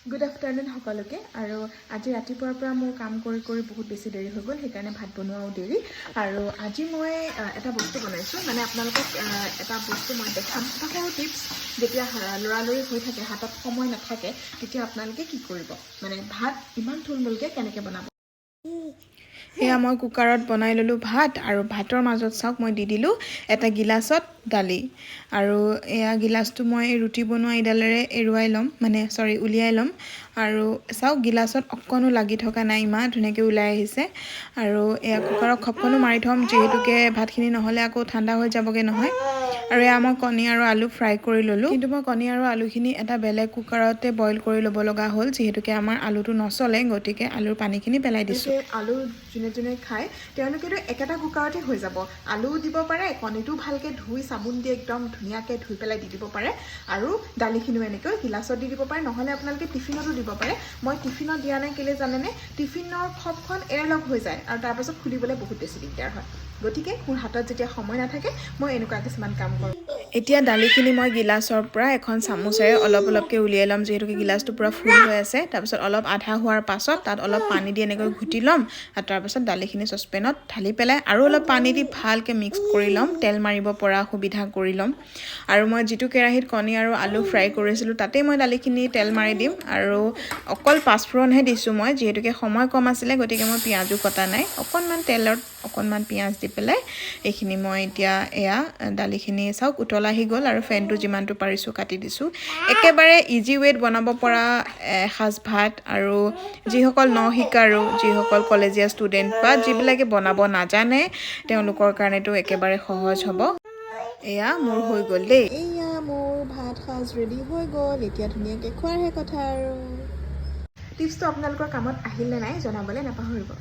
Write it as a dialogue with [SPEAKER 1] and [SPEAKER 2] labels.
[SPEAKER 1] good afternoon সকলোকে আৰু আজি ৰাতিপুৱাৰ পৰা মোৰ কাম কৰি কৰি বহুত বেছি দেৰি হৈ গ'ল সেইকাৰণে ভাত বনোৱাও দেৰি আৰু আজি মই এটা বস্তু বনাইছোঁ মানে আপোনালোকক এটা বস্তু মই দেখাম এটা সৰু টিপছ যেতিয়া লৰালৰি হৈ থাকে হাতত সময় নাথাকে তেতিয়া আপোনালোকে কি কৰিব মানে ভাত ইমান থুলমূলকৈ কেনেকৈ বনাব এয়া মই কুকাৰত বনাই ল'লোঁ ভাত আৰু ভাতৰ মাজত চাওক মই দি দিলোঁ এটা গিলাচত দালি আৰু এয়া গিলাচটো মই ৰুটি বনোৱা ইডালেৰে উলিয়াই ল'ম আৰু চাওক গিলাচত অকণো লাগি থকা নাই ইমান ধুনীয়াকৈ ওলাই আহিছে আৰু এয়া কুকাৰত খপকনো মাৰি থ'ম যিহেতুকে ভাতখিনি নহ'লে আকৌ ঠাণ্ডা হৈ যাবগৈ নহয় আৰু এয়া মই কণী আৰু আলু ফ্ৰাই কৰি ল'লোঁ কিন্তু মই কণী আৰু আলুখিনি এটা বেলেগ কুকাৰতে বইল কৰি ল'ব লগা হ'ল যিহেতুকে আমাৰ আলুটো নচলে গতিকে আলুৰ পানীখিনি পেলাই দিছোঁ আলু যোনে যোনে খায় তেওঁলোকেতো একেটা কুকাৰতে হৈ যাব আলু দিব পাৰে কণীটো ভালকৈ ধুই চাবোন দি একদম ধুনীয়াকৈ ধুই পেলাই দি দিব পাৰে আৰু দালিখিনিও এনেকৈ গিলাচত দি দিব পাৰে নহ'লে আপোনালোকে টিফিনতো দিব পাৰে মই টিফিনত দিয়া নাই কেলৈ জানেনে টিফিনৰ খপখন এৰলগ হৈ যায় আৰু তাৰপাছত খুলিবলৈ বহুত বেছি দিগদাৰ হয় গতিকে মোৰ হাতত যেতিয়া সময় নাথাকে মই এনেকুৱা কিছুমান কাম কৰোঁ এতিয়া দালিখিনি মই গিলাচৰ পৰা এখন চামুচেৰে অলপ অলপকৈ উলিয়াই ল'ম যিহেতুকে গিলাচটো পূৰা ফুল হৈ আছে তাৰপিছত অলপ আধা হোৱাৰ পাছত তাত অলপ পানী দি এনেকৈ ঘুটি ল'ম আৰু তাৰপাছত দালিখিনি চচপেনত ঢালি পেলাই আৰু অলপ পানী দি ভালকৈ মিক্স কৰি ল'ম তেল মাৰিব পৰা সুবিধা কৰি ল'ম আৰু মই যিটো কেৰাহীত কণী আৰু আলু ফ্ৰাই কৰিছিলোঁ তাতেই মই দালিখিনি তেল মাৰি দিম আৰু অকল পাঁচফোৰণহে দিছোঁ মই যিহেতুকে সময় কম আছিলে গতিকে মই পিঁয়াজো কটা নাই অকণমান তেলত অকণমান পিঁয়াজ দি পেলাই এইখিনি মই এতিয়া এয়া দালিখিনি চাওক উতল আহি গ'ল আৰু ফেনটো যিমানটো পাৰিছোঁ কাটি দিছোঁ একেবাৰে ইজি ৱেত বনাব পৰা এসাঁজ ভাত আৰু যিসকল নশিকাৰু যিসকল কলেজীয়া ষ্টুডেণ্ট বা যিবিলাকে বনাব নাজানে তেওঁলোকৰ কাৰণেতো একেবাৰে সহজ হ'ব এয়া মোৰ হৈ গ'ল দেই এয়া মোৰ ভাত সাজ ৰেডি হৈ গ'ল এতিয়া ধুনীয়াকৈ খোৱাৰহে কথা আৰু টিপছটো আপোনালোকৰ কামত আহিল নে নাই জনাবলৈ নাপাহৰিব